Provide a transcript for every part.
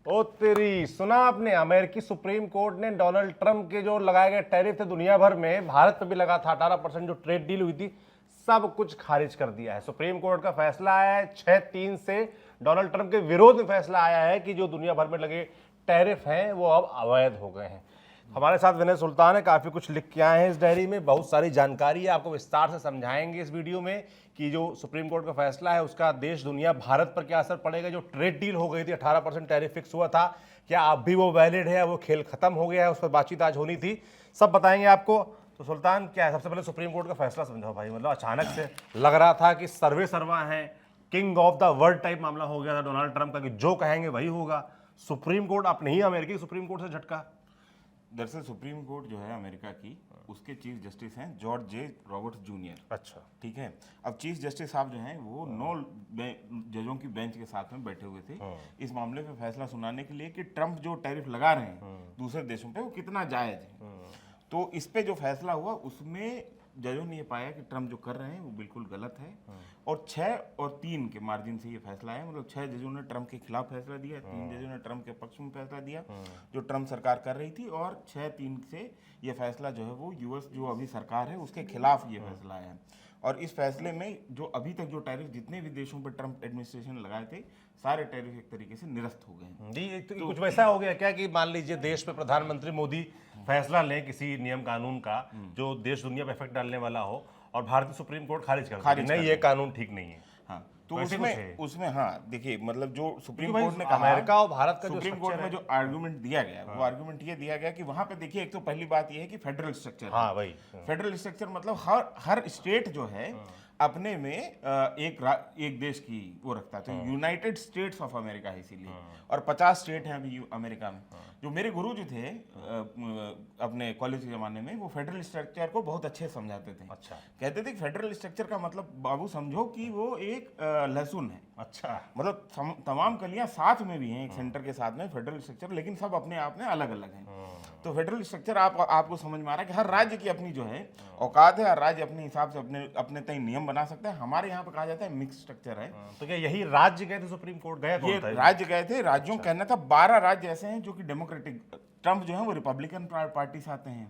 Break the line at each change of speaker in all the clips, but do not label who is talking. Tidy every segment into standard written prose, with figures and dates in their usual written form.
ओ तेरी, सुना आपने? अमेरिकी सुप्रीम कोर्ट ने डोनाल्ड ट्रंप के जो लगाए गए टैरिफ थे दुनिया भर में, भारत पर भी लगा था 18% जो ट्रेड डील हुई थी, सब कुछ खारिज कर दिया है। सुप्रीम कोर्ट का फैसला आया है 6-3 से। डोनाल्ड ट्रंप के विरोध में फैसला आया है कि जो दुनिया भर में लगे टैरिफ हैं वो अब अवैध हो गए हैं। हमारे साथ विनय सुल्तान है, काफ़ी कुछ लिख के आए हैं इस डायरी में, बहुत सारी जानकारी है, आपको विस्तार से समझाएंगे इस वीडियो में कि जो सुप्रीम कोर्ट का फैसला है उसका देश, दुनिया, भारत पर क्या असर पड़ेगा। जो ट्रेड डील हो गई थी, 18% टैरिफ फिक्स हुआ था, क्या अब भी वो वैलिड है? वो खेल खत्म हो गया है? उस पर बातचीत आज होनी थी, सब बताएंगे आपको। तो सुल्तान, क्या है सबसे पहले सुप्रीम कोर्ट का फैसला समझाओ भाई। मतलब अचानक से लग रहा था कि सर्वे सर्वा है, king of the world type मामला हो गया था डोनाल्ड ट्रंप का कि जो कहेंगे वही होगा। सुप्रीम कोर्ट अपने ही अमेरिकी सुप्रीम कोर्ट से झटका।
दरअसल सुप्रीम कोर्ट जो है अमेरिका की, उसके चीफ जस्टिस हैं जॉर्ज जे रॉबर्ट्स जूनियर।
अच्छा,
ठीक है। अब चीफ जस्टिस साहब जो हैं वो 9 जजों की बेंच के साथ में बैठे हुए थे इस मामले पे फैसला सुनाने के लिए कि ट्रंप जो टैरिफ लगा रहे हैं दूसरे देशों पे वो कितना जायज है। तो इस पे जो फैसला हुआ उसमें जजों ने ये पाया कि ट्रंप जो कर रहे हैं वो बिल्कुल गलत है, और 6 और 3 के मार्जिन से ये फैसला है। मतलब 6 जजों ने ट्रंप के खिलाफ फैसला दिया, 3 जजों ने ट्रंप के पक्ष में फैसला दिया जो ट्रंप सरकार कर रही थी, और 6-3 से ये फैसला जो है वो यूएस जो अभी सरकार है उसके खिलाफ ये फैसला है। और इस फैसले में जो अभी तक जो टैरिफ जितने भी देशों पर ट्रंप एडमिनिस्ट्रेशन लगाए थे, सारे टैरिफ एक तरीके से निरस्त हो गए
जी। तो कुछ वैसा हो गया क्या कि मान लीजिए देश पे प्रधानमंत्री मोदी फैसला लें किसी नियम कानून का जो देश दुनिया पे इफेक्ट डालने वाला हो, और भारतीय सुप्रीम कोर्ट खारिज कर दे कि नहीं ये कानून ठीक नहीं है।
हाँ, तो
वैसे कुछ है?
उसमें हाँ देखिए, मतलब जो सुप्रीम
क्योंकि
कोर्ट ने
भाई
कहा,
अमेरिका और भारत का जो
सुप्रीम कोर्ट में जो आर्गुमेंट दिया गया वो आर्गुमेंट ये दिया गया कि वहां पे देखिए, एक तो पहली बात ये है कि फेडरल स्ट्रक्चर,
हाँ भाई,
फेडरल स्ट्रक्चर मतलब हर स्टेट जो है अपने में एक देश की वो रखता है। तो यूनाइटेड स्टेट्स ऑफ अमेरिका है इसीलिए, और 50 स्टेट हैं अभी अमेरिका में। जो मेरे गुरु जी थे अपने कॉलेज के ज़माने में, वो फेडरल स्ट्रक्चर को बहुत अच्छे समझाते थे।
अच्छा,
कहते थे कि फेडरल स्ट्रक्चर का मतलब बाबू समझो कि वो एक लहसुन है।
अच्छा,
मतलब तमाम कलियां साथ में भी हैं एक सेंटर के साथ में फेडरल स्ट्रक्चर, लेकिन सब अपने आप में अलग अलग हैं। तो फेडरल स्ट्रक्चर आपको समझ में आ रहा है कि हर राज्य की अपनी जो है औकात है, हर राज्य अपने हिसाब से अपने तय नियम बना सकता है। हमारे यहाँ पे कहा जाता है मिक्स स्ट्रक्चर है।
तो क्या यही राज्य गए थे सुप्रीम कोर्ट? गया
ये
कौन था?
राज्य गए थे, राज्यों कहना था 12 राज्य ऐसे हैं जो कि डेमोक्रेटिक, ट्रंप जो है वो रिपब्लिकन पार्टी से आते हैं,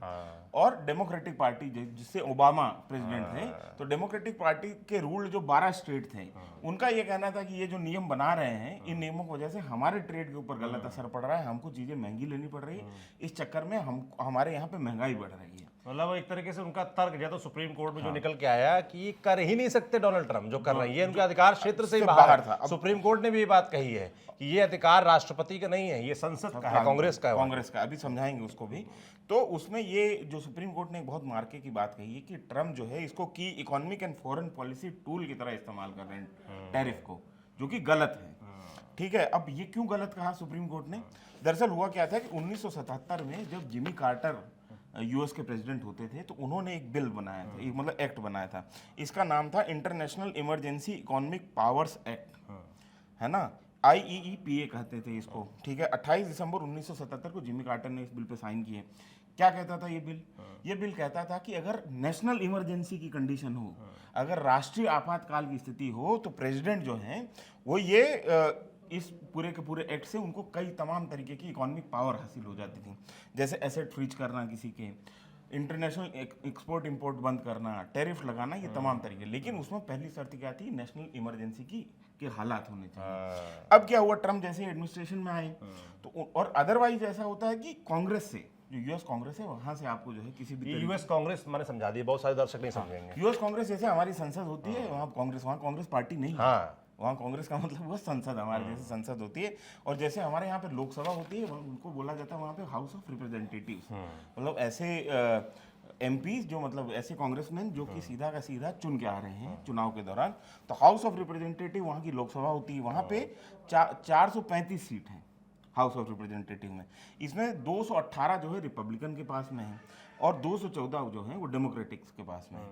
और डेमोक्रेटिक पार्टी जिससे ओबामा प्रेसिडेंट थे, तो डेमोक्रेटिक पार्टी के रूल जो 12 स्टेट थे, उनका ये कहना था कि ये जो नियम बना रहे हैं, इन नियमों की वजह से हमारे ट्रेड के ऊपर गलत असर पड़ रहा है, हमको चीजें महंगी लेनी पड़ रही है, इस चक्कर में हमारे यहाँ पे महंगाई बढ़ रही है।
मतलब एक तरीके से उनका तर्क जो तो सुप्रीम कोर्ट में जो निकल के आया कि ये कर ही नहीं सकते डोनाल्ड ट्रंप जो कर रहे हैं, ये उनके अधिकार क्षेत्र से ही बाहर था। सुप्रीम कोर्ट ने भी ये बात कही है कि ये अधिकार राष्ट्रपति का नहीं है, ये संसद का है, कांग्रेस का है।
कांग्रेस का, अभी समझाएंगे उसको भी। तो उसमें ये जो सुप्रीम कोर्ट ने एक बहुत मार्के की बात कही है कि ट्रंप जो है इसको की economic and foreign policy tool की तरह इस्तेमाल कर रहे हैं टैरिफ को, जो कि गलत है। ठीक है, अब ये क्यों गलत कहा सुप्रीम कोर्ट ने? दरअसल हुआ क्या था कि 1977 में जब जिमी कार्टर यूएस के प्रेसिडेंट होते थे, तो उन्होंने एक बिल बनाया था, एक मतलब एक्ट बनाया था। इसका नाम था international emergency economic powers act, है ना, IEEPA कहते थे इसको। ठीक है, 28 दिसंबर 1977 को जिमी कार्टर ने इस बिल पे साइन किए। क्या कहता था ये बिल? ये बिल कहता था कि अगर नेशनल इमरजेंसी की कंडीशन हो, अगर राष्ट्रीय आपातकाल की स्थिति हो, तो प्रेसिडेंट जो है वो ये इस पूरे के पूरे एक्ट से उनको कई तमाम तरीके की इकोनॉमिक पावर हासिल हो जाती थी, जैसे एसेट फ्रीज करना किसी के, इंटरनेशनल एक्सपोर्ट इंपोर्ट बंद करना, टैरिफ लगाना, ये तमाम तरीके। लेकिन उसमें पहली शर्त क्या थी? नेशनल इमरजेंसी के हालात होने चाहिए। अब क्या हुआ, ट्रंप जैसे एडमिनिस्ट्रेशन में आए तो, और अदरवाइज ऐसा होता है कि कांग्रेस से, जो यूएस कांग्रेस है, वहां से आपको जो है किसी भी
यूएस कांग्रेस मैंने समझा दिया, बहुत सारे दर्शक नहीं समझेंगे।
यूएस कांग्रेस जैसे हमारी संसद होती है, वहाँ कांग्रेस पार्टी नहीं है। वहाँ कांग्रेस का मतलब वो संसद, हमारे जैसे संसद होती है, और जैसे हमारे यहाँ पे लोकसभा होती है, उनको बोला जाता है वहाँ पे हाउस ऑफ रिप्रेजेंटेटिव्स। मतलब ऐसे एमपीज जो, मतलब ऐसे कांग्रेसमैन जो कि सीधा का सीधा चुन के आ रहे हैं चुनाव के दौरान। तो हाउस ऑफ रिप्रेजेंटेटिव वहाँ की लोकसभा होती है, वहाँ पे 435 सीट हैं हाउस ऑफ रिप्रेजेंटेटिव में। इसमें 218 जो है रिपब्लिकन के पास में है, और 214 जो है वो डेमोक्रेटिक्स के पास में है।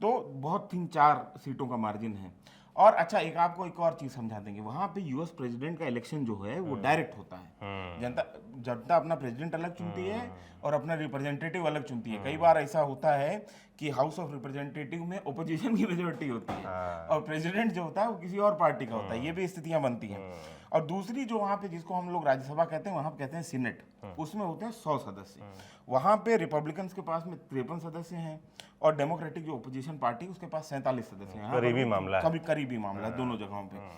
तो बहुत 3-4 सीटों का मार्जिन है। और अच्छा, आपको एक और चीज समझा देंगे, वहां पे यूएस प्रेसिडेंट का इलेक्शन जो है वो डायरेक्ट होता है। जनता जनता अपना प्रेसिडेंट अलग चुनती है और अपना रिप्रेजेंटेटिव अलग चुनती है। कई बार ऐसा होता है कि हाउस ऑफ रिप्रेजेंटेटिव में ओपोजिशन की मेजोरिटी होती है और प्रेसिडेंट जो होता है वो किसी और पार्टी का होता है। ये भी स्थितियां बनती हैं। और दूसरी जो वहाँ पे जिसको हम लोग राज्यसभा कहते हैं, वहाँ पे कहते हैं सीनेट, उसमें होते हैं 100 सदस्य। वहाँ पे रिपब्लिकन के पास में 53 सदस्य हैं और डेमोक्रेटिक जो ओपोजिशन पार्टी उसके पास 47 सदस्य हैं।
करीबी मामला है।
कभी करीबी मामला है दोनों जगहों पे।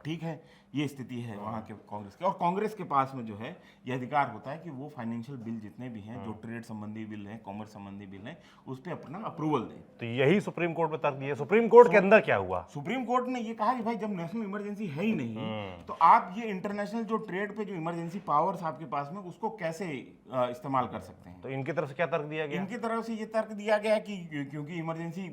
ठीक है, ये स्थिति है वहाँ के कांग्रेस की। और कांग्रेस के पास में जो है ये अधिकार होता है कि वो फाइनेंशियल बिल जितने भी हैं, जो ट्रेड संबंधी बिल हैं, कॉमर्स संबंधी बिल हैं, उस पर अपना अप्रूवल दें।
तो यही सुप्रीम कोर्ट में तर्क दिया। सुप्रीम कोर्ट के अंदर क्या हुआ?
सुप्रीम कोर्ट ने ये कहा कि भाई जब नेशनल इमरजेंसी है ही नहीं तो आप ये इंटरनेशनल जो ट्रेड पे जो इमरजेंसी पावर्स आपके पास में उसको कैसे इस्तेमाल कर सकते हैं।
तो इनकी तरफ से क्या तर्क दिया गया?
इनकी तरफ से ये तर्क दिया गया कि क्योंकि इमरजेंसी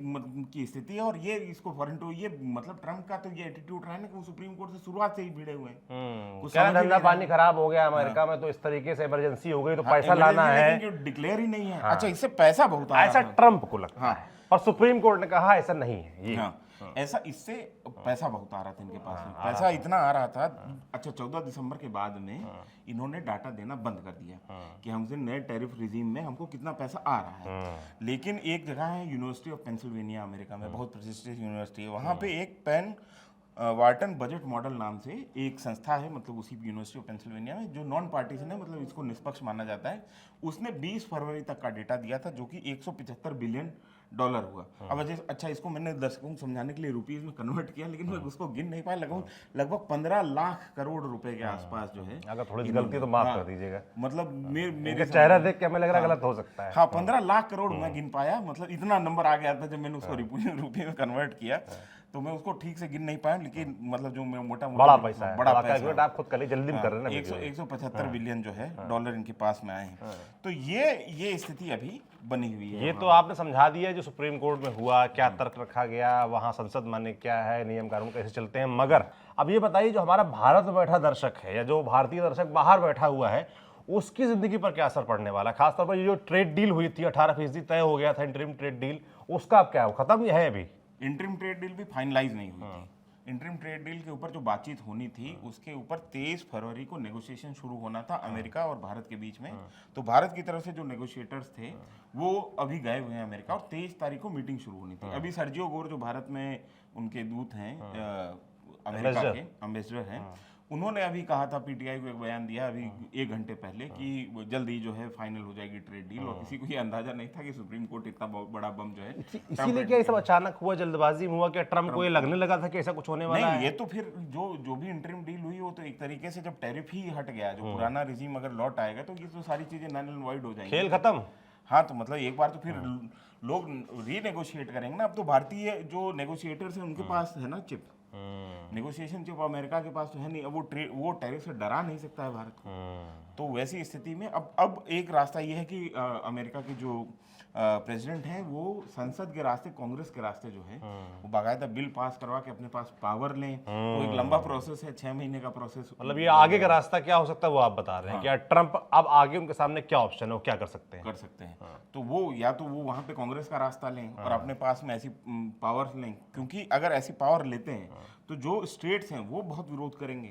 की स्थिति है और ये इसको फॉरेन टू ये मतलब ट्रम्प का तो ये एटीट्यूड रहा है ना कि वो सुप्रीम कोर्ट से शुरुआत से ही भिड़े हुए हैं। कुछ
क्या
समझ ही
धंधा
नहीं
पानी खराब हो गया अमेरिका में, तो इस तरीके से इमरजेंसी हो गई तो पैसा लाना है,
डिक्लेयर ही नहीं है। अच्छा, इससे पैसा बहुत आ
ऐसा
रहा है।
ट्रम्प को लगता है। और सुप्रीम कोर्ट ने कहा ऐसा नहीं है। ये
हाँ, ऐसा इससे पैसा बहुत आ रहा था इनके पास में। पैसा इतना आ रहा था। अच्छा, 14 दिसंबर के बाद में इन्होंने डाटा देना बंद कर दिया कि हमसे नए टैरिफ रिजीम में हमको कितना पैसा आ रहा है। लेकिन एक जगह है यूनिवर्सिटी ऑफ पेंसिल्वेनिया अमेरिका में, बहुत प्रतिष्ठित यूनिवर्सिटी है। वहाँ पे एक पेन वार्टन बजट मॉडल नाम से एक संस्था है, मतलब उसी यूनिवर्सिटी ऑफ पेंसिल्वेनिया में, जो नॉन पार्टीजन है, मतलब इसको निष्पक्ष माना जाता है। उसने 20 फरवरी तक का डेटा दिया था जो कि $175 बिलियन हुआ। अब अच्छा, इसको मैंने दर्शकों को समझाने के लिए रुपीज में कन्वर्ट किया, लेकिन मैं उसको गिन नहीं पाया। लगभग 15 लाख करोड़ रुपए के आसपास जो है।
अगर थोड़ी सी गलती तो माफ कर दीजिएगा।
मतलब मेरे
चेहरा देख के हमें लग रहा गलत हो सकता है।
हाँ, 15 लाख करोड़ मैं गिन पाया। मतलब इतना नंबर आ गया था जब मैंने उसको रुपये में कन्वर्ट किया, तो मैं उसको ठीक से गिन नहीं पाया। लेकिन मतलब जो मैं मोटा
बड़ा पैसा है,
बड़ा
पैसा आप खुद कर जल्दी में कर रहे हैं ना।
175 बिलियन जो है डॉलर इनके पास में आए हैं। तो ये स्थिति अभी बनी हुई है।
ये तो आपने समझा दिया जो सुप्रीम कोर्ट में हुआ, क्या तर्क रखा गया, वहां संसद माने क्या है, नियम कानून कैसे चलते हैं। मगर अब ये बताइए, जो हमारा भारत में बैठा दर्शक है या जो भारतीय दर्शक बाहर बैठा हुआ है, उसकी जिंदगी पर क्या असर पड़ने वाला है? खासतौर पर ये जो ट्रेड डील हुई थी, 18% तय हो गया था इंटरिम ट्रेड डील, उसका अब क्या हो, खत्म है अभी?
इंटरिम ट्रेड डील भी फाइनलाइज नहीं हुई थी। इंटरिम ट्रेड डील के ऊपर जो बातचीत होनी थी उसके ऊपर 23 फरवरी को नेगोशिएशन शुरू होना था अमेरिका और भारत के बीच में। तो भारत की तरफ से जो नेगोशिएटर्स थे वो अभी गए हुए हैं अमेरिका, और 23 तारीख को मीटिंग शुरू होनी थी। अभी सर्जियो गोर जो भारत में उनके दूत हैं, अमेरिका के एम्बेसडर हैं, उन्होंने अभी कहा था, पीटीआई को एक बयान दिया अभी 1 घंटे पहले कि जल्दी जो है फाइनल हो जाएगी ट्रेड डील। और किसी को ये अंदाजा नहीं था कि सुप्रीम कोर्ट इतना बड़ा बम जो है।
इसीलिए क्या ये सब अचानक हुआ, जल्दबाजी में हुआ? क्या ट्रम्प को ये लगने लगा था कि ऐसा कुछ होने वाला है?
ये तो फिर जो भी इंटरिम डील हुई वो तो एक तरीके से जब टैरिफ ही हट गया, जो पुराना रिजीम अगर लौट आएगा तो ये तो सारी चीजें नल एंड वॉइड हो जाएंगी,
खेल खत्म।
हाँ, तो मतलब एक बार तो फिर लोग रीनेगोशिएट करेंगे ना। अब तो भारतीय जो नेगोशिएटर्स हैं उनके पास है ना चिप, नेगोशिएशन चिप। अमेरिका के पास तो है नहीं। अब वो टैरिफ से डरा नहीं सकता है भारत को। तो वैसी स्थिति में अब एक रास्ता ये है कि अमेरिका के जो प्रेसिडेंट हैं वो संसद के रास्ते, कांग्रेस के रास्ते जो है वो बाकायदा बिल पास करवा के अपने पास पावर लें। तो एक लंबा प्रोसेस है, 6 महीने का प्रोसेस।
मतलब ये आगे का रास्ता क्या हो सकता है वो आप बता रहे हैं? क्या ट्रम्प अब आगे उनके सामने क्या ऑप्शन है, वो क्या कर सकते हैं?
तो वो या तो वो वहां पे कांग्रेस का रास्ता लें और अपने पास में ऐसी पावर लें, क्योंकि अगर ऐसी पावर लेते हैं तो जो स्टेट्स हैं वो बहुत विरोध करेंगे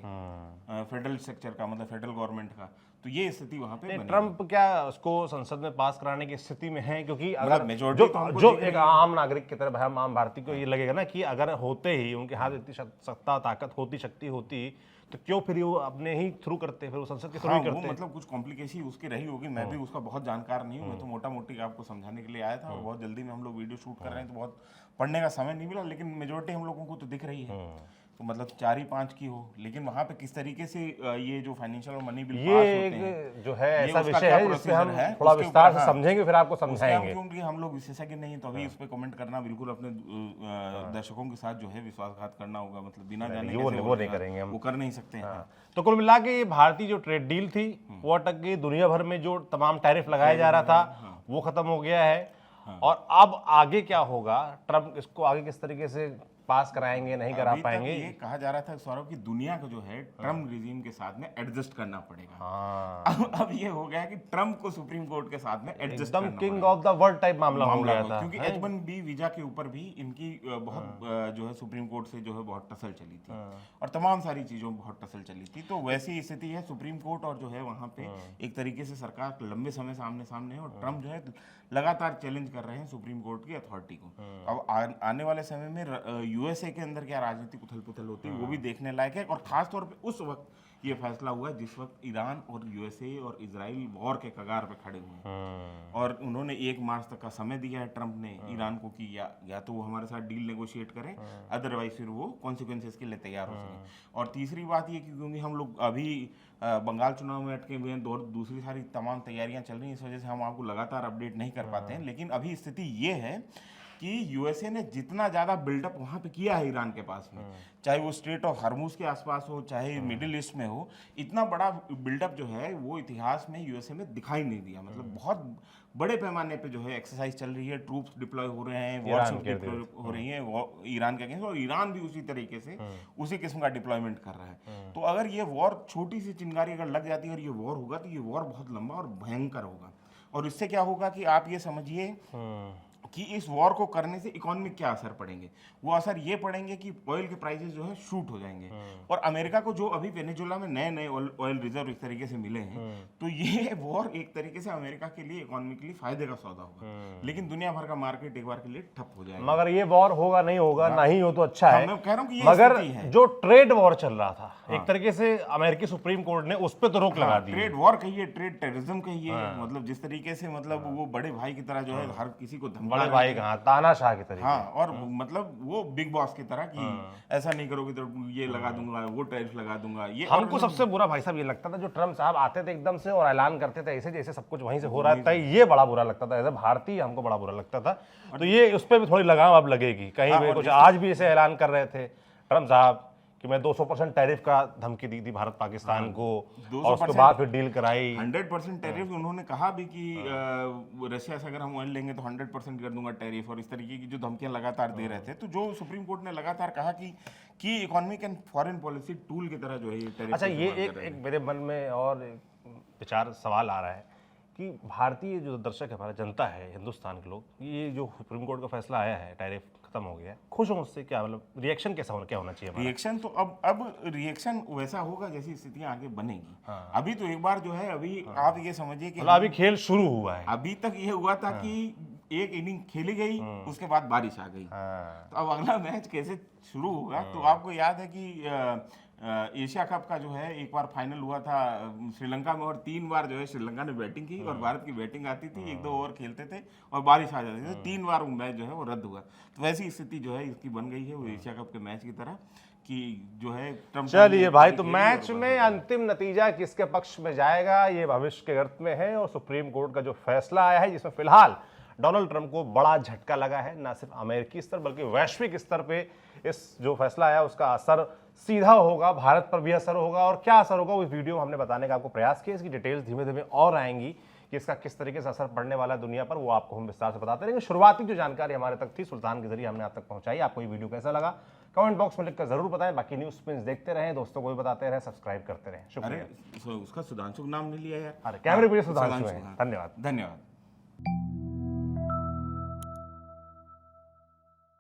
फेडरल स्ट्रक्चर का, मतलब फेडरल गवर्नमेंट का। तो ये स्थिति वहां पे
ट्रम्प क्या उसको संसद में पास कराने की स्थिति में है? क्योंकि अगर
मेजॉरिटी
जो एक आम नागरिक की तरह, आम भारतीय को ये लगेगा ना कि अगर होते ही उनके हाथ इतनी सत्ता ताकत होती, शक्ति होती, तो क्यों फिर वो अपने ही थ्रू करते, फिर वो संसद के थ्रू ही करते?
वो मतलब कुछ कॉम्प्लिकेशन उसकी रही होगी। मैं भी उसका बहुत जानकार नहीं हूँ। मैं तो मोटा मोटी आपको समझाने के लिए आया था और बहुत जल्दी में हम लोग वीडियो शूट कर रहे हैं तो बहुत पढ़ने का समय नहीं मिला। लेकिन मेजोरिटी हम लोगों को तो दिख रही है, तो मतलब 4 ही 5 की हो। लेकिन वहाँ पे किस तरीके से ये जो फाइनेंशियल और मनी बिल पास होते हैं,
जो है ऐसा विषय है जिससे हम थोड़ा विस्तार से समझेंगे, फिर आपको समझाएंगे।
क्योंकि हम लोग विशेषज्ञ नहीं, तो अभी इस पे कमेंट करना बिल्कुल अपने दर्शकों के साथ जो है विश्वासघात करना होगा। मतलब बिना जाने
वो नहीं करेंगे हम,
वो कर नहीं सकते हैं।
तो कुल मिला के ये भारतीय जो ट्रेड डील थी वो अटक गई। दुनिया भर में जो तमाम टैरिफ लगाया जा रहा था वो खत्म हो गया है। और अब आगे क्या होगा, ट्रम्प इसको आगे किस तरीके से पास कराएंगे, नहीं करा
अभी तक
पाएंगे।
ये कहा जा रहा था सौरभ कि दुनिया को जो है ट्रम्प रिजीम के साथ में एडजस्ट करना पड़ेगा।
हाँ,
अब ये हो गया है कि ट्रम्प को सुप्रीम कोर्ट के साथ में एडजस्ट
एकदम
करना
किंग
पड़ेगा।
ऑफ द वर्ल्ड टाइप मामला हो
मामला
गया
हुआ,
था।
क्योंकि H1B वीजा के ऊपर भी इनकी बहुत जो है सुप्रीम कोर्ट से जो है बहुत टसल चली थी और तमाम सारी चीजों में बहुत टसल चली थी। तो वैसी स्थिति है, सुप्रीम कोर्ट और जो है वहाँ पे एक तरीके से सरकार लंबे समय सामने सामने है और ट्रम्प जो है लगातार चैलेंज कर रहे हैं सुप्रीम कोर्ट की अथॉरिटी को। अब आने वाले समय में यूएसए के अंदर क्या राजनीतिक उथल पुथल होती है वो भी देखने लायक है। और खास तौर पे उस वक्त ये फैसला हुआ जिस वक्त ईरान और यूएसए और इजराइल वॉर के कगार पे खड़े हुए हैं और उन्होंने 1 मार्च तक का समय दिया है ट्रम्प ने ईरान को कि या तो वो हमारे साथ डील नेगोशिएट करें, अदरवाइज फिर वो कॉन्सिक्वेंसेस के लिए तैयार हो सके। और तीसरी बात ये कि क्योंकि हम लोग अभी बंगाल चुनाव में अटके हुए हैं, दूसरी सारी तमाम तैयारियां चल रही हैं, इस वजह से हम आपको लगातार अपडेट नहीं कर पाते हैं। लेकिन अभी स्थिति ये है कि यूएसए ने जितना ज़्यादा बिल्डअप वहाँ पे किया है ईरान के पास में, चाहे वो स्ट्रेट ऑफ हर्मुज के आसपास हो, चाहे मिडिल ईस्ट में हो, इतना बड़ा बिल्डअप जो है वो इतिहास में यूएसए में दिखाई नहीं दिया। मतलब बहुत बड़े पैमाने पे जो है एक्सरसाइज चल रही है, ट्रूप्स डिप्लॉय हो रहे हैं, वॉरशिप डिप्लॉय हो रही है ईरान के अगेंस्ट, और ईरान भी उसी तरीके से उसी किस्म का डिप्लॉयमेंट कर रहा है। तो अगर ये वॉर छोटी सी चिंगारी अगर लग जाती है और ये वॉर होगा तो ये वॉर बहुत लंबा और भयंकर होगा। और इससे क्या होगा कि आप ये समझिए कि इस वॉर को करने से इकोनॉमिक क्या असर पड़ेंगे। वो असर ये पड़ेंगे कि ऑयल के प्राइसेस जो है शूट हो जाएंगे और अमेरिका को जो अभी वेनेजुएला में नए नए ऑयल रिजर्व इस तरीके से मिले हैं, तो ये वॉर एक तरीके से अमेरिका के लिए इकोनॉमिकली फायदे का सौदा होगा। लेकिन दुनिया भर का मार्केट एक बार के लिए ठप हो जाएगा।
मगर ये वॉर होगा नहीं होगा, नहीं हो तो अच्छा है।
मैं कह रहा हूं कि ये
मगर
स्थिति है।
जो ट्रेड वॉर चल रहा था एक तरीके से अमेरिकी सुप्रीम कोर्ट ने उस पर तो रोक लगा दी।
ट्रेड वॉर कहिए, ट्रेड टेररिज्म कहिए, मतलब जिस तरीके से मतलब वो बड़े भाई की तरह जो है हर किसी को धमका
बड़े भाई कहाँ, तानाशाह की तरीके।
हाँ, और मतलब वो बिग बॉस की तरह कि ऐसा नहीं करोगे तो ये लगा दूंगा, वो टैरिफ लगा दूंगा। ये
हमको सबसे बुरा भाई साहब ये लगता था जो ट्रम्प साहब आते थे एकदम से और ऐलान करते थे ऐसे जैसे सब कुछ वहीं से हो रहा था, ये बड़ा बुरा लगता था। ऐसे भारतीय हमको बड़ा बुरा लगता था। तो ये उस पर भी थोड़ी लगाम अब लगेगी कहीं भी कुछ। आज भी ऐसे ऐलान कर रहे थे ट्रम्प साहब कि मैं 200% टैरिफ का धमकी दी थी भारत पाकिस्तान को, और उसके बाद फिर डील कराई
100% टैरिफ। उन्होंने कहा भी कि रशिया से अगर हम ऑयल लेंगे तो 100% कर दूंगा टैरिफ, और इस तरीके की जो धमकियां लगातार दे रहे थे। तो जो सुप्रीम कोर्ट ने लगातार कहा कि economic and foreign policy tool की तरह जो है ये टैरिफ।
अच्छा, ये एक मेरे मन में और विचार सवाल आ रहा है कि भारतीय जो दर्शक है, हमारा जनता है, हिंदुस्तान के लोग, ये जो सुप्रीम कोर्ट का फैसला आया है, टैरिफ खत्म हो गया, खुश हों उससे? क्या मतलब रिएक्शन कैसा होना, क्या होना चाहिए हमारा?
रिएक्शन तो अब रिएक्शन वैसा होगा जैसी स्थितियां आगे बनेगी। अभी तो एक बार जो है, अभी आप ये समझिए कि
अभी खेल शुरू हुआ है।
अभी तक ये हुआ था कि एक इनिंग खेली गई, उसके बाद बारिश आ गई। तो अब अगला मैच कैसे शुरू होगा? तो आपको याद है कि एशिया कप का जो है एक बार फाइनल हुआ था श्रीलंका में, और 3 बार जो है श्रीलंका ने बैटिंग की और भारत की बैटिंग आती थी, 1-2 ओवर खेलते थे और बारिश आ जाती थी, तो 3 बार वो मैच जो है वो रद्द हुआ। तो वैसी स्थिति जो है इसकी बन गई है, वो एशिया कप के मैच की तरह कि जो है ट्रम्प।
चलिए भाई, तो मैच में अंतिम नतीजा किसके पक्ष में जाएगा ये भविष्य के गर्त में है। और सुप्रीम कोर्ट का जो फैसला आया है जिसमें फिलहाल डोनाल्ड ट्रंप को बड़ा झटका लगा है, ना सिर्फ अमेरिकी स्तर बल्कि वैश्विक स्तर पे इस जो फैसला आया उसका असर सीधा होगा, भारत पर भी असर होगा। और क्या असर होगा वो इस वीडियो में हमने बताने का आपको प्रयास किया। इसकी डिटेल्स धीमे धीमे और आएंगी कि इसका किस तरीके से असर पड़ने वाला है दुनिया पर, वो आपको हम विस्तार से बताते रहेंगे। शुरुआती जो जानकारी हमारे तक थी सुल्तान के जरिए हमने आप तक पहुंचाई। आपको ये वीडियो कैसा लगा कमेंट बॉक्स में लिखकर जरूर बताएं। बाकी न्यूज स्पिन्स देखते रहें, दोस्तों को भी बताते रहें, सब्सक्राइब करते रहें। शुक्रिया।
उसका सुधांशु नाम नहीं लिया यार।
अरे कैमरे पे सुधांशु है। धन्यवाद।
धन्यवाद।